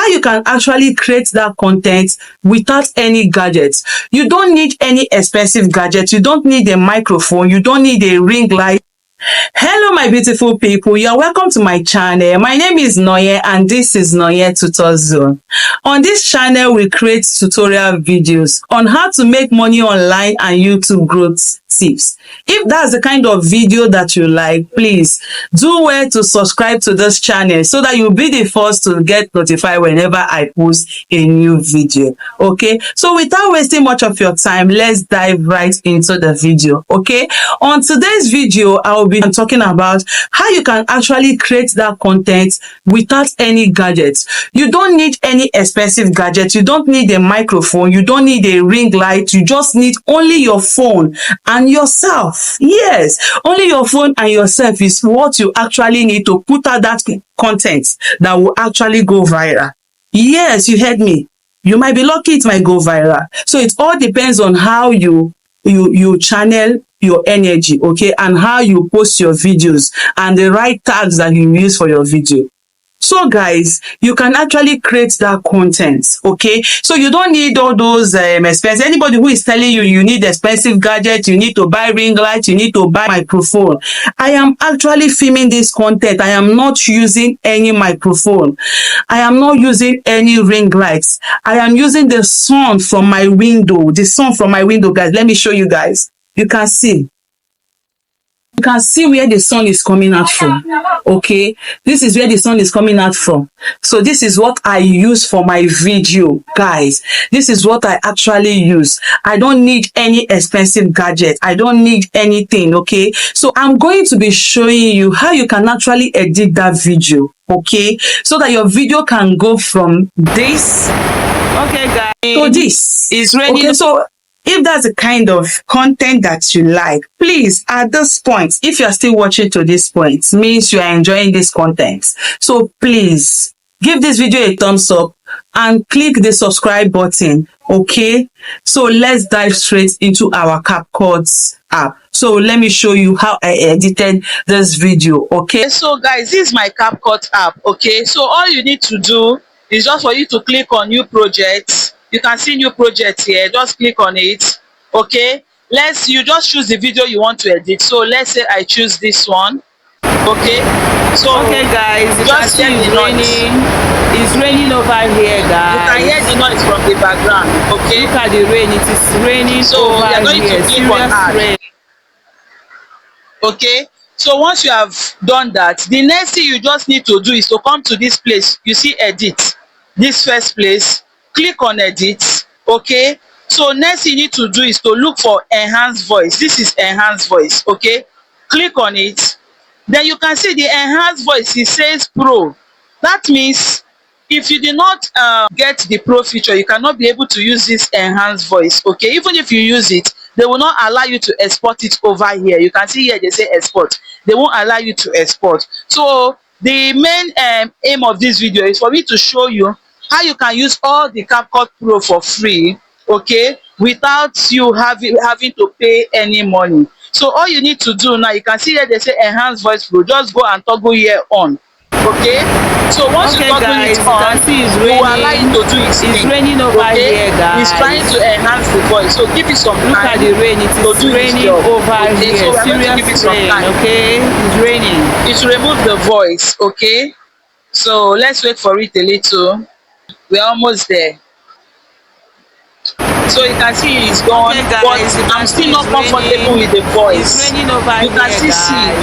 how you can actually create that content without any gadgets. You don't need any expensive gadgets. You don't need a microphone. You don't need a ring light. Hello, my beautiful people. You're welcome to my channel. My name is Nonye and this is Nonye Tutor Zone. On this channel, we create tutorial videos on how to make money online and YouTube growth tips. If that's the kind of video that you like, please do well to subscribe to this channel so that you'll be the first to get notified whenever I post a new video. Okay, so without wasting much of your time, let's dive right into the video. Okay, on today's video, I'll be talking about how you can actually create that content without any gadgets. You don't need any expensive gadgets. You don't need a microphone. You don't need a ring light. You just need only your phone and yourself. Yes, only your phone and yourself is what you actually need to put out that content that will actually go viral. Yes, you heard me. You might be lucky it might go viral. So it all depends on how you channel your energy, okay, and how you post your videos and the right tags that you use for your video. So guys, you can actually create that content, okay? So you don't need all those expensive. Anybody who is telling you you need expensive gadgets, you need to buy ring light, you need to buy microphone. I am actually filming this content. I am not using any microphone. I am not using any ring lights. I am using the sun from my window. The sun from my window, guys. Let me show you guys. You can see. You can see where the sun is coming out from. Okay, this is where the sun is coming out from. So this is what I use for my video, guys. This is what I actually use. I don't need any expensive gadget. I don't need anything. Okay, so I'm going to be showing you how you can actually edit that video, okay, so that your video can go from this, okay guys, to this. Is ready. Okay, so if that's the kind of content that you like, please, at this point, if you're still watching to this point, means you are enjoying this content. So please, give this video a thumbs up and click the subscribe button, okay? So let's dive straight into our CapCut app. So let me show you how I edited this video, okay? So guys, this is my CapCut app, okay? So all you need to do is just for you to click on new projects. You can see new project here. Just click on it. Okay, you just choose the video you want to edit. So let's say I choose this one. Okay, so okay guys, you just hear the noise. It's raining over here, guys. You can hear the noise from the background. Okay, look at the rain. It is raining. So we are going to click on add. Okay, so once you have done that, the next thing you just need to do is to come to this place. You see edit, this first place. Click on edit. Okay, so next you need to do is to look for enhanced voice. This is enhanced voice. Okay, click on it. Then you can see the enhanced voice. It says pro. That means if you did not get the pro feature, you cannot be able to use this enhanced voice. Okay, even if you use it, they will not allow you to export it over here. You can see here they say export. They won't allow you to export. So the main aim of this video is for me to show you how you can use all the CapCut Pro for free, okay, without you having to pay any money. So all you need to do now, you can see here they say enhanced voice pro. Just go and toggle here on. Okay, so once you toggle it on, it will allow you to do it. It's raining over here, guys. It's trying to enhance the voice, so give it some time. Look at the rain. It is raining over here. So we're going to give it some time. Okay, it's raining. It will remove the voice. Okay, so let's wait for it a little. We're almost there. So you can see it's gone, okay, guys, but I'm still not comfortable with the voice. You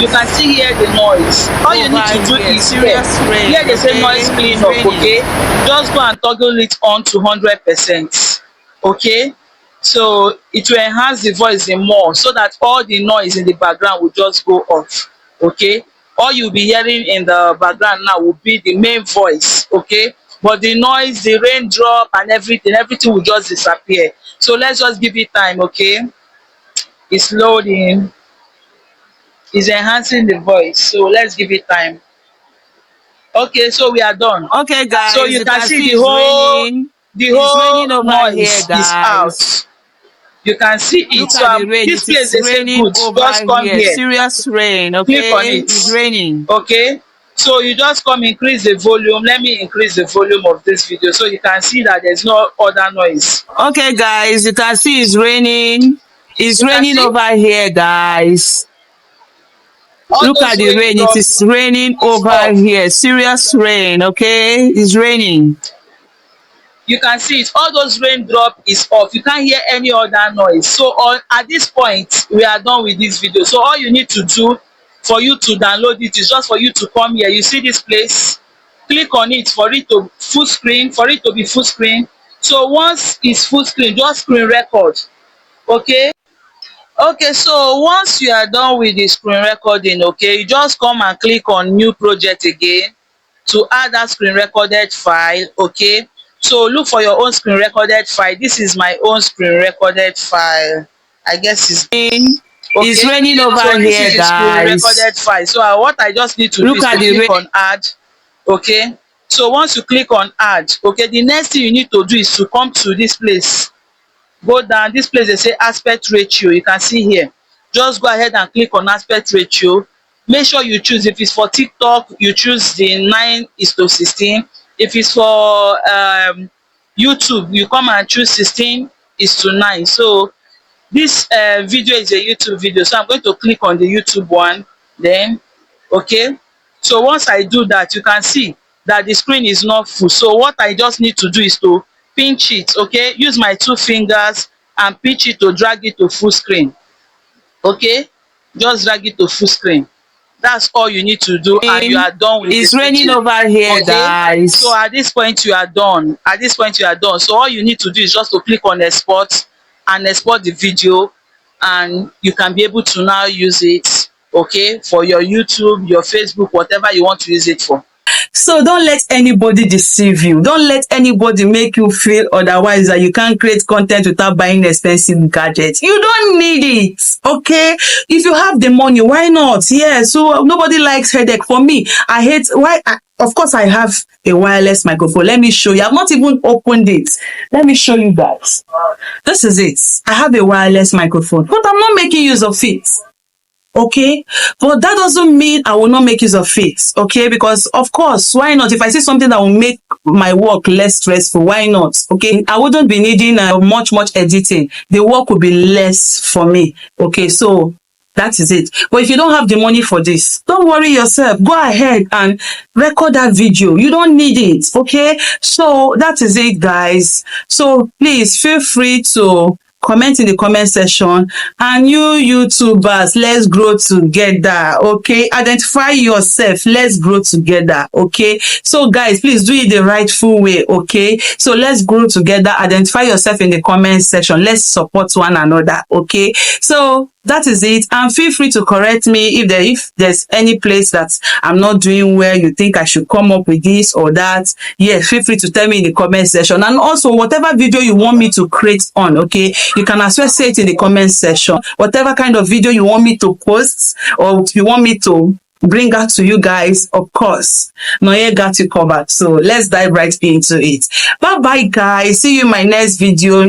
can see hear the noise. All you need to do is here they say noise cleanup. Okay, just go and toggle it on to 100%. Okay, so it will enhance the voice more so that all the noise in the background will just go off. Okay, all you'll be hearing in the background now will be the main voice. Okay, but the noise, the raindrop and everything will just disappear. So let's just give it time. Okay, it's loading, it's enhancing the voice, so let's give it time. Okay, so we are done. Okay guys, so you can see the whole noise is out. You can see it. So this place is good. Just come here. Serious rain. Okay, click on it. It's raining. Okay, So you just come increase the volume. Let me increase the volume of this video so you can see that there's no other noise. Okay, guys, you can see it's raining. It's You can raining see over here, guys. all Look at those the rain. It raindrops is raining is over off. here. Serious rain, okay? It's raining. You can see it, all those raindrop is off. You can't hear any other noise. So at this point we are done with this video. So all you need to do for you to download it is just for you to come here. You see this place, click on it for it to full screen, for it to be full screen. So once it's full screen, just screen record. Okay, okay, so once you are done with the screen recording, okay, you just come and click on new project again to add that screen recorded file. Okay, so look for your own screen recorded file. This is my own screen recorded file. I guess it's It's okay. raining over So this here, is the screen guys. recorded file. So what I just need to do Look is at to the click rain. on add. Okay, so once you click on add, okay, the next thing you need to do is to come to this place, go down this place, they say aspect ratio. You can see here, just go ahead and click on aspect ratio. Make sure you choose, if it's for TikTok you choose the 9:16. If it's for YouTube, you come and choose 16:9. So this video is a YouTube video, so I'm going to click on the YouTube one. Then okay, so once I do that, you can see that the screen is not full. So what I just need to do is to pinch it. Okay, use my 2 fingers and pinch it to drag it to full screen. Okay, just drag it to full screen. That's all you need to do and you are done with the It's raining video. over here, Okay, so guys. at this point you are done. At this point you are done. So all you need to do is just to click on export and export the video, and you can be able to now use it, okay, for your YouTube, your Facebook, whatever you want to use it for. So don't let anybody deceive you. Don't let anybody make you feel otherwise that you can't create content without buying expensive gadgets. You don't need it, okay? If you have the money, why not? Yeah, so nobody likes headache. For me, I hate, of course I have a wireless microphone. Let me show you. I've not even opened it. Let me show you guys. This is it. I have a wireless microphone, but I'm not making use of it. Okay, but that doesn't mean I will not make use of it. Okay, because of course, why not? If I see something that will make my work less stressful, why not? Okay, I wouldn't be needing much editing. The work will be less for me. Okay, so that is it. But if you don't have the money for this, don't worry yourself. Go ahead and record that video. You don't need it. Okay, so that is it, guys. So please feel free to comment in the comment section, and you YouTubers, let's grow together. Okay, identify yourself, let's grow together. Okay, so guys, please do it the rightful way. Okay, so let's grow together. Identify yourself in the comment section. Let's support one another. Okay, so that is it, and feel free to correct me if there's any place that I'm not doing well, you think I should come up with this or that. Yes, feel free to tell me in the comment section. And also, whatever video you want me to create on, okay, you can as well say it in the comment section. Whatever kind of video you want me to post or you want me to bring out to you guys, of course, Nonye got you covered. So let's dive right into it. Bye bye, guys. See you in my next video.